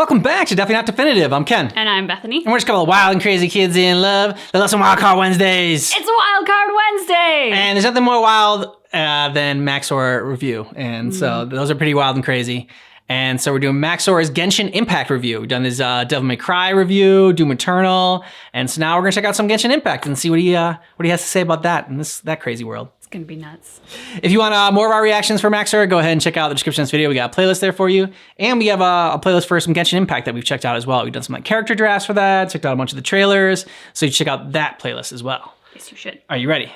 Welcome back to Definitely Not Definitive. I'm Ken. And I'm Bethany. And we're just a couple of wild and crazy kids in love. They love some Wild Card Wednesdays. It's Wild Card Wednesday! And there's nothing more wild than Max0r review. And so those are pretty wild and crazy. And so we're doing Max0r's Genshin Impact review. We've done his Devil May Cry review, Doom Eternal. And so now we're going to check out some Genshin Impact and see what he has to say about that in that crazy world. It's going to be nuts. If you want more of our reactions for Max0r, go ahead and check out the description of this video. We got a playlist there for you. And we have a playlist for some Genshin Impact that we've checked out as well. We've done some character drafts for that, checked out a bunch of the trailers. So you check out that playlist as well. Yes, you should. Are you ready?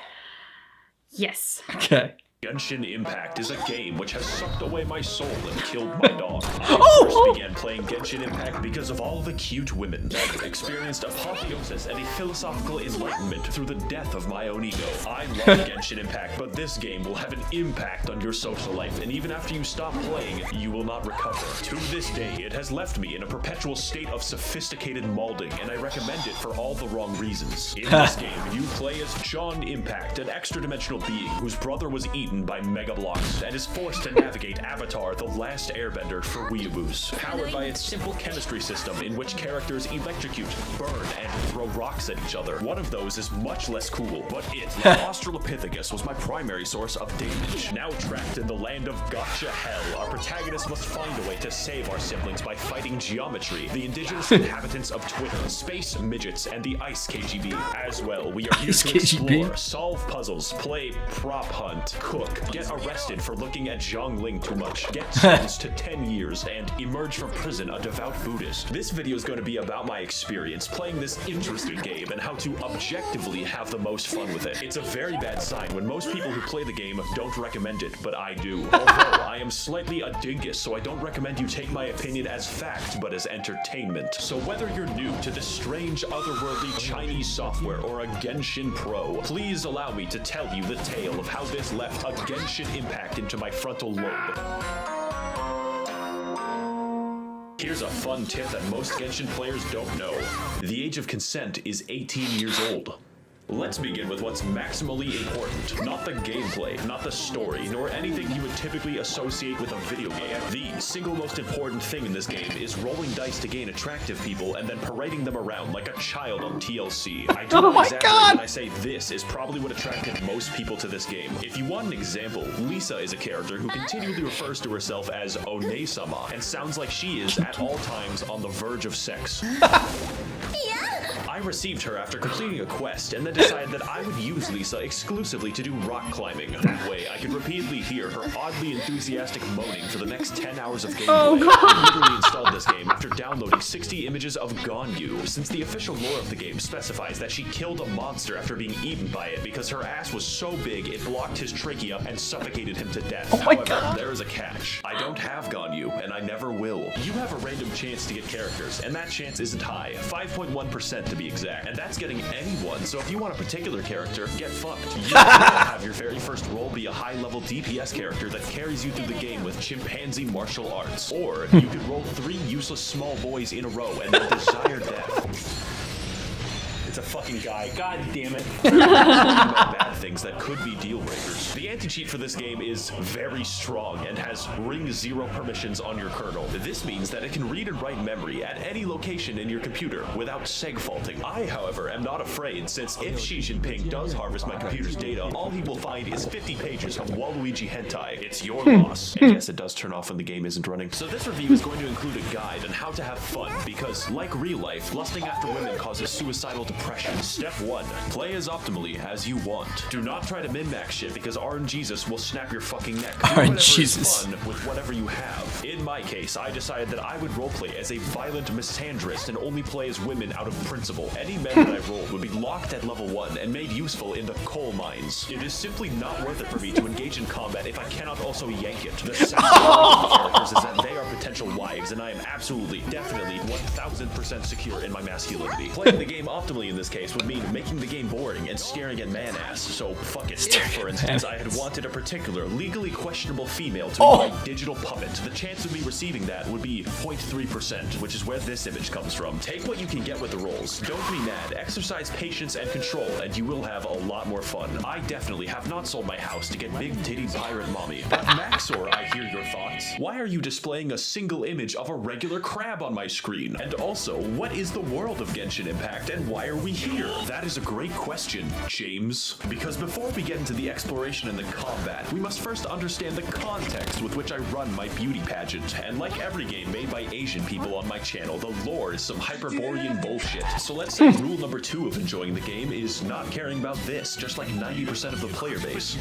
Yes. Okay. Genshin Impact is a game which has sucked away my soul and killed my dog. I first began playing Genshin Impact because of all the cute women. I experienced apotheosis and a philosophical enlightenment through the death of my own ego. I love Genshin Impact, but this game will have an impact on your social life, and even after you stop playing, you will not recover. To this day, it has left me in a perpetual state of sophisticated maulding, and I recommend it for all the wrong reasons. In this game, you play as John Impact, an extra-dimensional being whose brother was eaten by Mega Blocks and is forced to navigate Avatar: The Last Airbender for weeaboos. Powered by its simple chemistry system in which characters electrocute, burn, and throw rocks at each other. One of those is much less cool, but it, like Australopithecus, was my primary source of damage. Now trapped in the land of Gacha hell, our protagonist must find a way to save our siblings by fighting geometry, the indigenous inhabitants of Twitter, space midgets, and the ice KGB. As well, we are here to explore, solve puzzles, play prop hunt, cook, get arrested for looking at Zhongling too much, get sentenced to 10 years, and emerge from prison a devout Buddhist. This video is going to be about my experience playing this interesting game and how to objectively have the most fun with it. It's a very bad sign when most people who play the game don't recommend it, but I do. Although I am slightly a dingus, so I don't recommend you take my opinion as fact, but as entertainment. So whether you're new to this strange, otherworldly Chinese software or a Genshin pro, please allow me to tell you the tale of how this left a Genshin Impact into my frontal lobe. Here's a fun tip that most Genshin players don't know. The age of consent is 18 years old. Let's begin with what's maximally important. Not the gameplay, not the story, nor anything you would typically associate with a video game. The single most important thing in this game is rolling dice to gain attractive people and then parading them around like a child on TLC. I do not exaggerate when I say this is probably what attracted most people to this game. If you want an example, Lisa is a character who continually refers to herself as One-sama and sounds like she is at all times on the verge of sex. I received her after completing a quest and then decided that I would use Lisa exclusively to do rock climbing. That way, I could repeatedly hear her oddly enthusiastic moaning for the next 10 hours of gameplay. I literally installed this game after downloading 60 images of Ganyu, since the official lore of the game specifies that she killed a monster after being eaten by it because her ass was so big it blocked his trachea and suffocated him to death. However, there is a catch. I don't have Ganyu, and I never will. You have a random chance to get characters, and that chance isn't high, 5.1% to be exact, and that's getting anyone. So if you want a particular character, get fucked. You have your very first role be a high-level DPS character that carries you through the game with chimpanzee martial arts, or you could roll 3 useless small boys in a row and then desire death. It's a fucking guy. God damn it. Bad things that could be deal breakers. The anti-cheat for this game is very strong and has ring 0 permissions on your kernel. This means that it can read and write memory at any location in your computer without seg faulting. I, however, am not afraid, since if Xi Jinping does harvest my computer's data, all he will find is 50 pages of Waluigi hentai. It's your loss. And yes, it does turn off when the game isn't running. So this review is going to include a guide on how to have fun, because like real life, lusting after women causes suicidal depression. Step 1. Play as optimally as you want. Do not try to min-max shit because RNGesus will snap your fucking neck. Do whatever is fun with whatever you have. In my case, I decided that I would roleplay as a violent misandrist and only play as women out of principle. Any men that I rolled would be locked at level 1 and made useful in the coal mines. It is simply not worth it for me to engage in combat if I cannot also yank it. The second characters is that they are potential wives, and I am absolutely, definitely, 1000% secure in my masculinity. Playing the game optimally in this case would mean making the game boring and staring at man ass, so fuck it. If, for instance, I had wanted a particular legally questionable female to be my digital puppet, the chance of me receiving achieving that would be 0.3%, which is where this image comes from. Take what you can get with the rolls. Don't be mad. Exercise patience and control, and you will have a lot more fun. I definitely have not sold my house to get big titty pirate mommy. But Max0r, I hear your thoughts. Why are you displaying a single image of a regular crab on my screen? And also, what is the world of Genshin Impact, and why are we here? That is a great question, James. Because before we get into the exploration and the combat, we must first understand the context with which I run my beauty pageant. And like every game made by Asian people on my channel, the lore is some Hyperborean bullshit. So let's say rule number 2 of enjoying the game is not caring about this, just like 90% of the player base.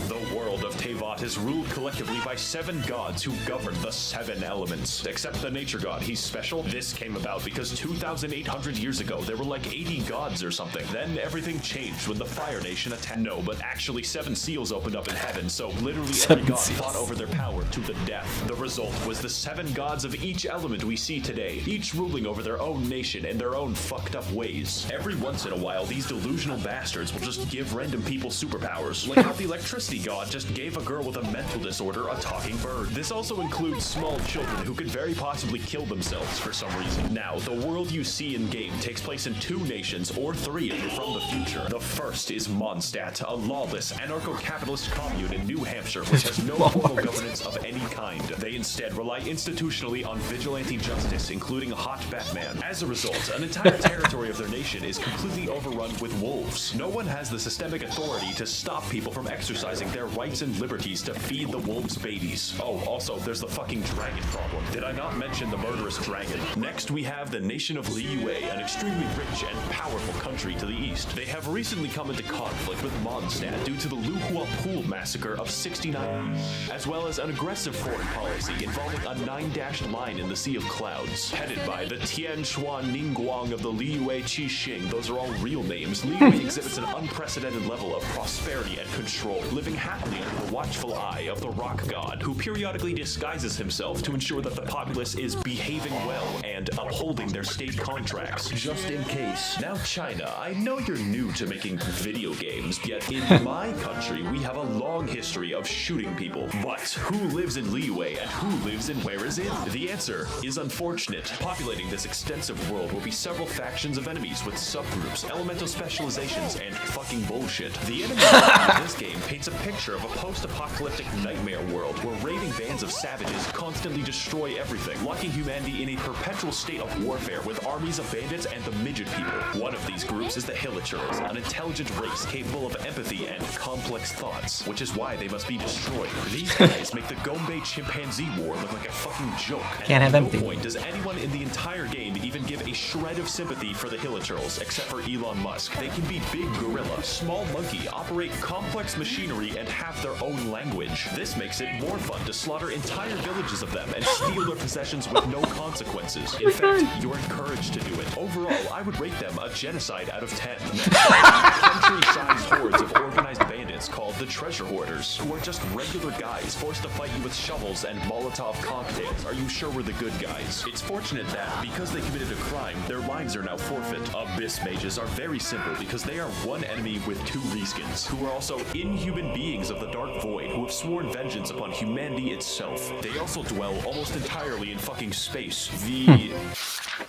The world of Teyvat is ruled collectively by 7 gods who govern the 7 elements. Except the nature god, he's special. This came about because 2,800 years ago, there were like 80 gods or something. Then everything changed when the Fire Nation attacked. No, but actually 7 seals opened up in heaven, so literally every god fought over their power to the death. The result was the 7 gods of each element we see today, each ruling over their own nation in their own fucked up ways. Every once in a while, these delusional bastards will just give random people superpowers, like how the electricity god just gave a girl with a mental disorder a talking bird. This also includes small children who could very possibly kill themselves for some reason. Now, the world you see in-game takes place in 2 nations, or 3 if you're from the future. The first is Mondstadt, a lawless, anarcho-capitalist commune in New Hampshire, which has no formal governance of any kind. They instead rely institutionally on vigilante justice, including a hot Batman. As a result, an entire territory of their nation is completely overrun with wolves. No one has the systemic authority to stop people from exercising their rights and liberties to feed the wolves' babies. Oh, also, there's the fucking dragon problem. Did I not mention the murderous dragon? Next, we have the nation of Liyue, an extremely rich and powerful country to the east. They have recently come into conflict with Mondstadt due to the Luhua Pool massacre of 69, as well as an aggressive foreign policy involving a 9-dashed line in the Sea of Clouds. Headed by the Tian Shuan Ningguang of the Liyue Qixing, those are all real names, Liyue exhibits an unprecedented level of prosperity and control, living happily under the watchful eye of the rock god, who periodically disguises himself to ensure that the populace is behaving well and upholding their state contracts, just in case. Now China, I know you're new to making video games, yet in my country we have a long history of shooting people. But who lives in Liyue and who lives in Where Is It? The answer is unfortunate. Populating this extensive world will be several factions of enemies with subgroups, elemental specializations, and fucking bullshit. The enemy in this game paints a picture of a post-apocalyptic nightmare world where raving bands of savages constantly destroy everything, locking humanity in a perpetual state of warfare with armies of bandits and the midget people. One of these groups is the Hilichurls, an intelligent race capable of empathy and complex thoughts, which is why they must be destroyed. These guys make the Gombe chimpanzee war look like a fucking joke. Can't have at empathy. no point does anyone in the entire game even give a shred of sympathy for the Hilichurls, except for Elon Musk. They can be big gorilla, small monkey, operate complex machinery, and have their own language. This makes it more fun to slaughter entire villages of them and steal their possessions with no consequences. In fact, you're encouraged to do it. Overall, I would rate them a genocide out of 10. Country-sized hordes of organized bandits called the Treasure Hoarders, who are just regular guys forced to fight you with shovels and Molotov cocktails. Are you sure we're the good guys? It's fortunate that, because they committed a crime, their lives are now forfeit. Abyss mages are very simple because they are one enemy with 2 reskins, who are also inhuman beings of the Dark Void who have sworn vengeance upon humanity itself. They also dwell almost entirely in fucking space. The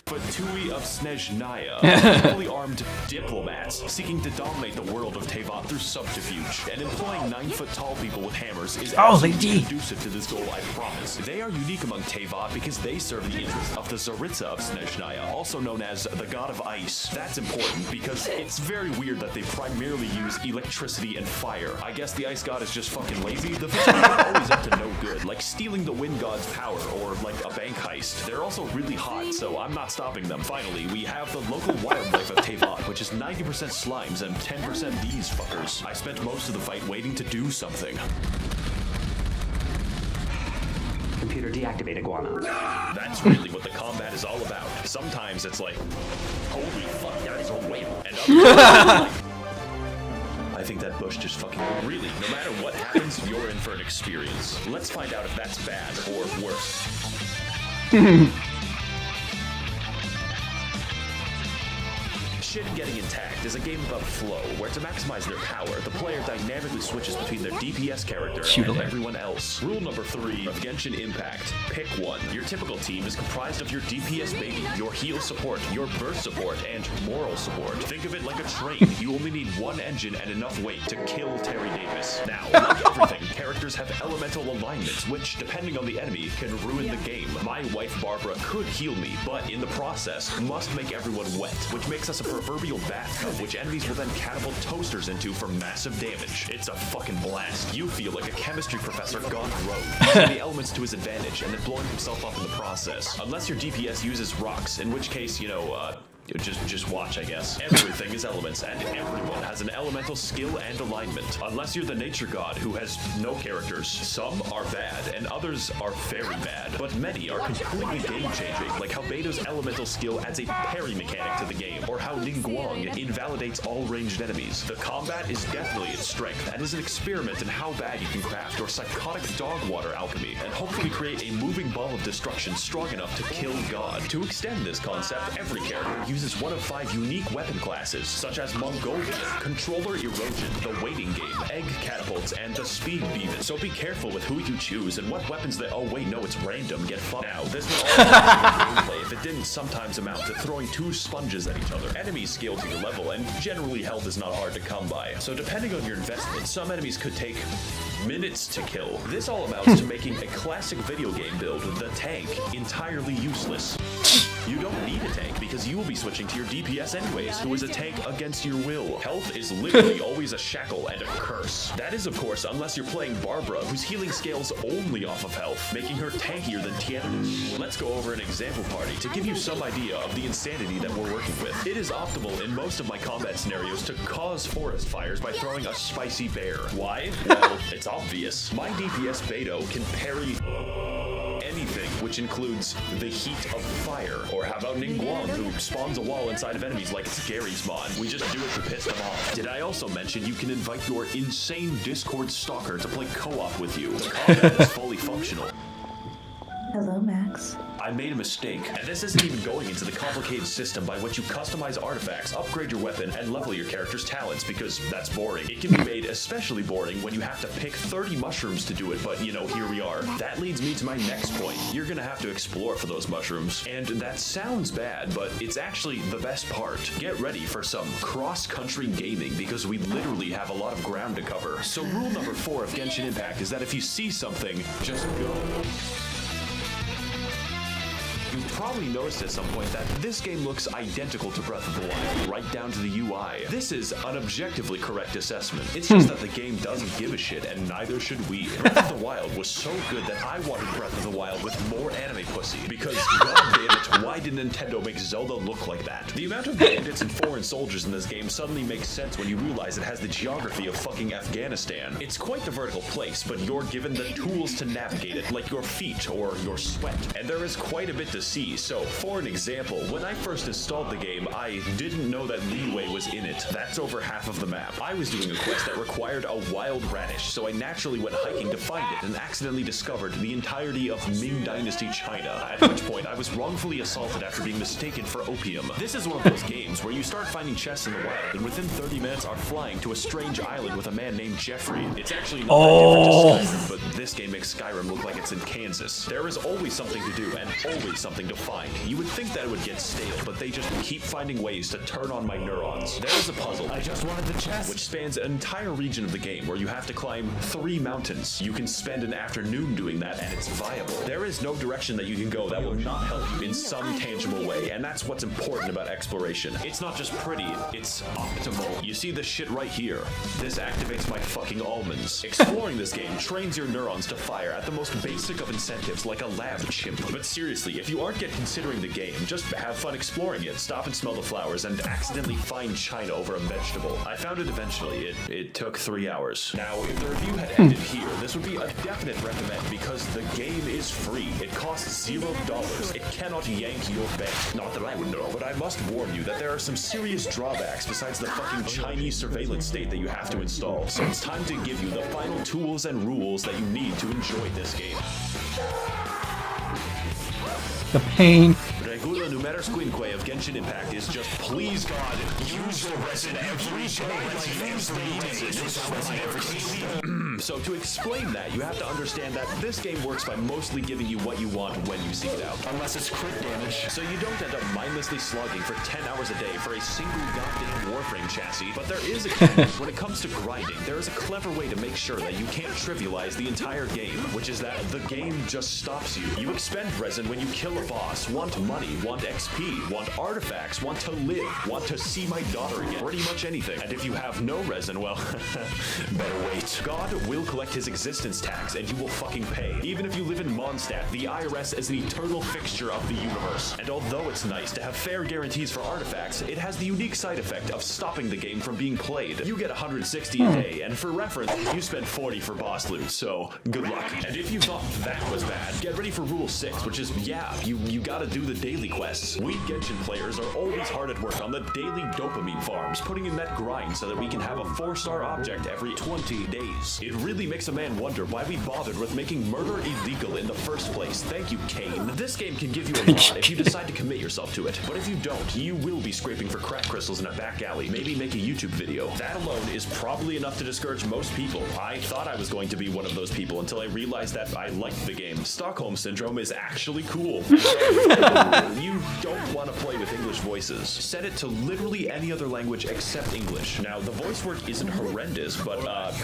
Fatui of Snezhnaya, fully armed diplomats seeking to dominate the world of Teyvat through subterfuge, and employing 9-foot-tall people with hammers is absolutely conducive to this goal, I promise. They are unique among Teyvat because they serve the interests of the Tsaritsa of Snezhnaya, also known as the God of Ice. That's important because it's very weird that they primarily use electricity and fire. I guess the Ice God is just fucking lazy. The Fatui are always up to no good, like stealing the Wind God's power or like a bank heist. They're also really hot, so I'm not stopping them. Finally, we have the local wildlife of Teyvat, which is 90% slimes and 10% these fuckers. I spent most of the fight waiting to do something. Computer deactivate iguana. That's really what the combat is all about. Sometimes it's like, holy fuck, that is a whale. And other times, I think that bush just fucking... Really, no matter what happens, you're in for an experience. Let's find out if that's bad or worse. Shit Getting Intact is a game about flow, where to maximize their power, the player dynamically switches between their DPS character and everyone else. Rule number 3 of Genshin Impact. Pick one. Your typical team is comprised of your DPS baby, your heal support, your burst support, and moral support. Think of it like a train. You only need one engine and enough weight to kill Terry Davis. Now, like everything, characters have elemental alignments, which, depending on the enemy, can ruin the game. My wife Barbara could heal me, but in the process, must make everyone wet, which makes us a proverbial bathtub, which enemies will then catapult toasters into for massive damage. It's a fucking blast. You feel like a chemistry professor gone rogue, using the elements to his advantage and then blowing himself up in the process. Unless your DPS uses rocks, in which case, you know, just watch, I guess. Everything is elements, and everyone has an elemental skill and alignment. Unless you're the nature god who has no characters. Some are bad, and others are very bad. But many are completely game-changing, like how Beto's elemental skill adds a parry mechanic to the game, or how Ningguang invalidates all ranged enemies. The combat is definitely its strength, and is an experiment in how bad you can craft your psychotic dog water alchemy, and hopefully create a moving ball of destruction strong enough to kill God. To extend this concept, every character uses one of 5 unique weapon classes, such as Mongolian, Controller Erosion, the Waiting Game, Egg Catapults, and the Speed Beaven. So be careful with who you choose and what weapons that— oh wait, no, it's random, get fucked. Now, this would all gameplay if it didn't sometimes amount to throwing 2 sponges at each other. Enemies scale to your level, and generally health is not hard to come by. So depending on your investment, some enemies could take minutes to kill. This all amounts to making a classic video game build, the tank, entirely useless. You don't need a tank because you will be switching to your DPS anyways, who is a tank against your will. Health is literally always a shackle and a curse. That is, of course, unless you're playing Barbara, whose healing scales only off of health, making her tankier than Tiana. Let's go over an example party to give you some idea of the insanity that we're working with. It is optimal in most of my combat scenarios to cause forest fires by throwing a spicy bear. Why? Well, it's obvious. My DPS Beto can parry anything, which includes the heat of fire. Or how about Ningguang, who spawns a wall inside of enemies like it's Gary's mod? We just do it to piss them off. Did I also mention you can invite your insane Discord stalker to play co-op with you? The combat is fully functional. Hello, Max. I made a mistake, and this isn't even going into the complicated system by which you customize artifacts, upgrade your weapon, and level your character's talents, because that's boring. It can be made especially boring when you have to pick 30 mushrooms to do it, but you know, here we are. That leads me to my next point. You're gonna have to explore for those mushrooms, and that sounds bad, but it's actually the best part. Get ready for some cross-country gaming, because we literally have a lot of ground to cover. So rule number 4 of Genshin Impact is that if you see something, just go. You've probably noticed at some point that this game looks identical to Breath of the Wild, right down to the UI. This is an objectively correct assessment. It's just that the game doesn't give a shit, and neither should we. Breath of the Wild was so good that I wanted Breath of the Wild with more anime pussy, because god damn it, why did Nintendo make Zelda look like that? The amount of bandits and foreign soldiers in this game suddenly makes sense when you realize it has the geography of fucking Afghanistan. It's quite the vertical place, but you're given the tools to navigate it, like your feet or your sweat. And there is quite a bit to see. So, for an example, when I first installed the game, I didn't know that Leeway was in it. That's over half of the map. I was doing a quest that required a wild radish, so I naturally went hiking to find it and accidentally discovered the entirety of Ming Dynasty China, at which point I was wrongfully assaulted after being mistaken for opium. This is one of those games where you start finding chests in the wild, and within 30 minutes are flying to a strange island with a man named Jeffrey. It's actually not that different to Skyrim, but this game makes Skyrim look like it's in Kansas. There is always something to do, and always something to find. You would think that it would get stale, but they just keep finding ways to turn on my neurons. There is a puzzle, I just wanted the chest, which spans an entire region of the game where you have to climb 3 mountains. You can spend an afternoon doing that, and it's viable. There is no direction that you can go that will not help you in some tangible way, and that's what's important about exploration. It's not just pretty, it's optimal. You see this shit right here? This activates my fucking almonds. Exploring this game trains your neurons to fire at the most basic of incentives, like a lab chimp. But seriously, if you aren't yet considering the game, just have fun exploring it. Stop and smell the flowers and accidentally find China over a vegetable. I found it eventually. It took 3 hours. Now, if the review had ended here, this would be a definite recommend because the game is free. It costs $0. It cannot yank your bank. Not that I would know, but I must warn you that there are some serious drawbacks besides the fucking Chinese surveillance state that you have to install. So it's time to give you the final tools and rules that you need to enjoy this game. The pain. Did I Regula numeris quinque of Genshin Impact is just please God, use your resin every day. So to explain that, you have to understand that this game works by mostly giving you what you want when you seek it out. Unless it's crit damage. So you don't end up mindlessly slogging for 10 hours a day for a single goddamn Warframe chassis, but there is a catch. When it comes to grinding, there is a clever way to make sure that you can't trivialize the entire game, which is that the game just stops you. You expend resin when you kill a boss, want money, want XP, want artifacts, want to live, want to see my daughter again, pretty much anything. And if you have no resin, well, better wait. God will collect his existence tax and you will fucking pay. Even if you live in Mondstadt, the IRS is an eternal fixture of the universe. And although it's nice to have fair guarantees for artifacts, it has the unique side effect of stopping the game from being played. You get 160 a day, and for reference, you spend 40 for boss loot, so good luck. And if you thought that was bad, get ready for Rule 6, which is, yeah, you gotta do the daily quests. We Genshin players are always hard at work on the daily dopamine farms, putting in that grind so that we can have a 4-star object every 20 days. It really makes a man wonder why we bothered with making murder illegal in the first place. Thank you, Kane. This game can give you a lot if you decide to commit yourself to it, but if you don't, you will be scraping for crack crystals in a back alley, maybe make a YouTube video. That alone is probably enough to discourage most people. I thought I was going to be one of those people until I realized that I liked the game. Stockholm Syndrome is actually cool. You don't want to play with English voices. Set it to literally any other language except English. Now, the voice work isn't horrendous, but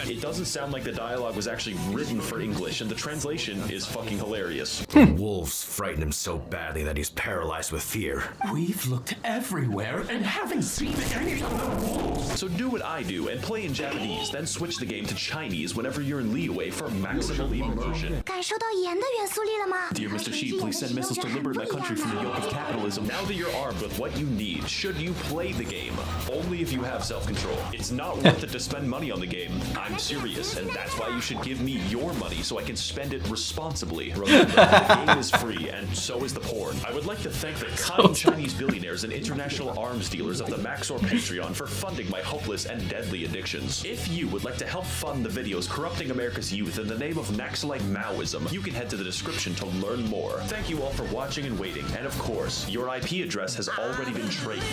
it doesn't sound like the dialogue was actually written for English, and the translation is fucking hilarious. Wolves frighten him so badly that he's paralyzed with fear. We've looked everywhere and haven't seen any of the wolves. So do what I do and play in Japanese, then switch the game to Chinese whenever you're in Liyue for maximal immersion. 感受到盐的元素力了吗？ Dear Mr. Sheep, please send missiles to liberate my country from the yoke of capitalism. Now that you're armed with what you need, should you play the game? Only if you have self-control. It's not worth it to spend money on the game. I'm serious, and that's why you should give me your money so I can spend it responsibly. Remember, the game is free, and so is the porn. I would like to thank the kind Chinese billionaires and international arms dealers of the Max0r Patreon for funding my hopeless and deadly addictions. If you would like to help fund the videos corrupting America's youth in the name of Naxalite Maoism, you can head to the description to learn more. Thank you all for watching and waiting, and of course, your IP address has already been traded.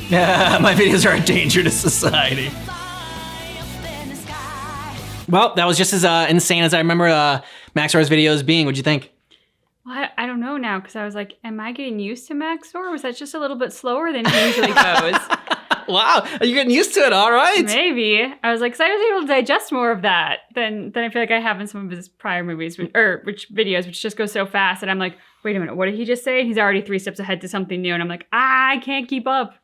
Yeah, my videos are a danger to society. Well, that was just as insane as I remember Max0r's videos being. What'd you think? Well, I don't know now, because I was like, am I getting used to Max0r? Or was that just a little bit slower than he usually goes? Wow, are you getting used to it? All right. Maybe. I was like, because I was able to digest more of that than I feel like I have in some of his prior movies, which videos, which just go so fast. And I'm like, wait a minute, what did he just say? And he's already 3 steps ahead to something new. And I'm like, I can't keep up.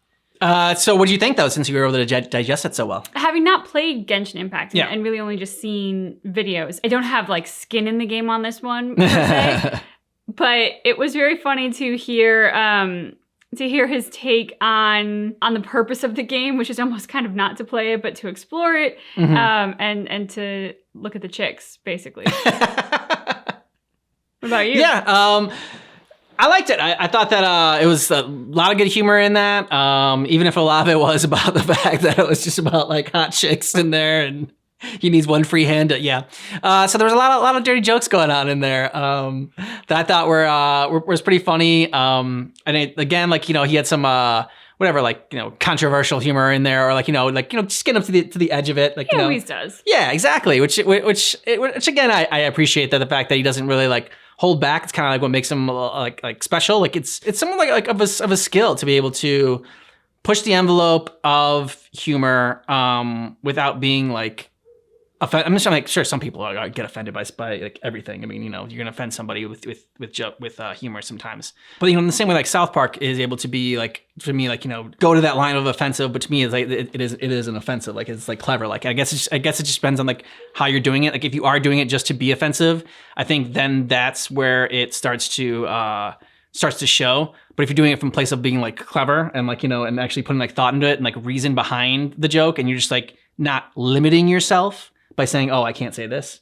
So what do you think, though, since you were able to digest it so well? Having not played Genshin Impact Yeah. and really only just seen videos, I don't have like skin in the game on this one, per se. But it was very funny to hear his take on the purpose of the game, which is almost kind of not to play it, but to explore it, and to look at the chicks, basically. What about you? Yeah, I liked it. I thought that it was a lot of good humor in that, even if a lot of it was about the fact that it was just about like hot chicks in there and he needs one free hand. Yeah. So there was a lot of dirty jokes going on in there that I thought was pretty funny. And again, like, you know, he had some whatever, like, you know, controversial humor in there, or like, just getting up to the edge of it. Like, He you know, always does. Yeah, exactly. Which again, I appreciate that, the fact that he doesn't really like hold back. It's kind of like what makes him like special. Like it's someone like of a skill to be able to push the envelope of humor without being like. I'm just like, sure, some people get offended by like everything. I mean, you know, you're gonna offend somebody with humor sometimes. But you know, in the same way, like South Park is able to be like, for me, like, you know, go to that line of offensive. But to me, it's like it is an offensive. Like it's like clever. Like I guess it just depends on like how you're doing it. Like if you are doing it just to be offensive, I think then that's where it starts to show. But if you're doing it from a place of being like clever and like, you know, and actually putting like thought into it and like reason behind the joke, and you're just like not limiting yourself by saying, oh, I can't say this,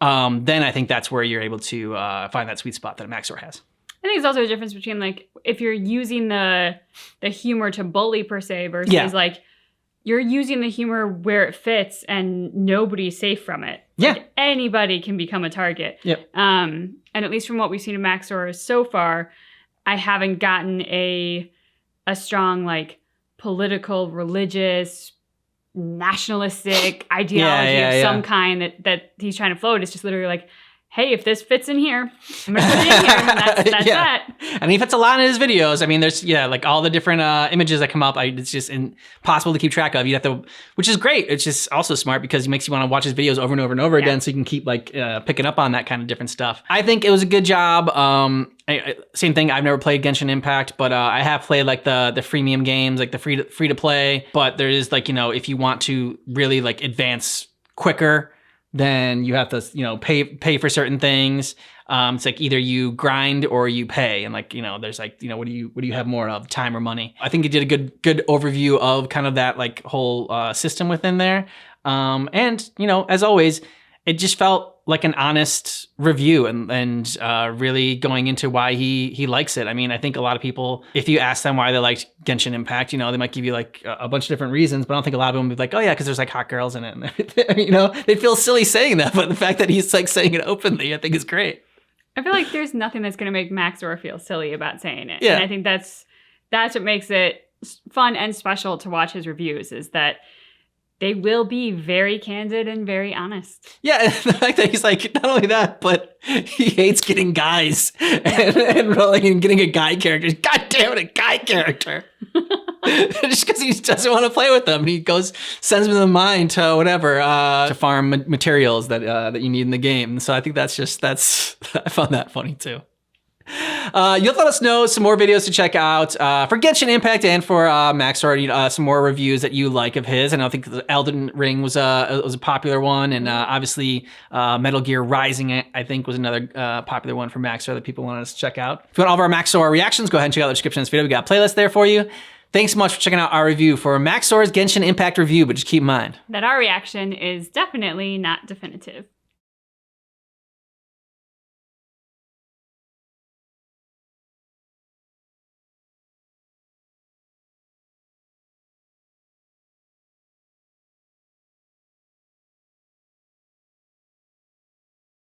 then I think that's where you're able to find that sweet spot that Max0r has. I think it's also a difference between like if you're using the humor to bully per se versus like you're using the humor where it fits and nobody's safe from it. Yeah. Like, anybody can become a target. Yep. And at least from what we've seen of Max0r so far, I haven't gotten a strong like political, religious, nationalistic ideology of some kind that he's trying to float. It's just literally like, hey, if this fits in here, I'm gonna put it in here. And that's that. And he puts a lot in his videos. I mean, there's like all the different images that come up. It's just impossible to keep track of. You have to, which is great. It's just also smart because it makes you want to watch his videos over and over and over again, so you can keep like picking up on that kind of different stuff. I think it was a good job. Same thing. I've never played Genshin Impact, but I have played like the freemium games, like the free to play. But there is like, if you want to really like advance quicker, then you have to, pay for certain things. It's like either you grind or you pay, and like, there's like, what do you have more of, time or money? I think it did a good overview of kind of that like whole system within there. And as always, it just felt like an honest review and really going into why he likes it. I mean, I think a lot of people, if you ask them why they liked Genshin Impact, they might give you like a bunch of different reasons, but I don't think a lot of them would be like, oh yeah, because there's like hot girls in it and everything. They feel silly saying that, but the fact that he's like saying it openly, I think is great. I feel like there's nothing that's going to make Max0r feel silly about saying it. Yeah. And I think that's what makes it fun and special to watch his reviews, is that they will be very candid and very honest. Yeah, and the fact that he's like, not only that, but he hates getting guys and rolling and getting a guy character. God damn it, a guy character. Just because he doesn't want to play with them. He sends them to the mine to whatever, to farm materials that you need in the game. So I think I found that funny too. You'll let us know some more videos to check out for Genshin Impact and for Max0r, some more reviews that you like of his. And I think the Elden Ring was a popular one, and obviously Metal Gear Rising, I think, was another popular one for Max0r that people wanted us to check out. If you want all of our Max0r reactions, go ahead and check out the description of this video. We got a playlist there for you. Thanks so much for checking out our review for Max0r's Genshin Impact review, but just keep in mind that our reaction is definitely not definitive.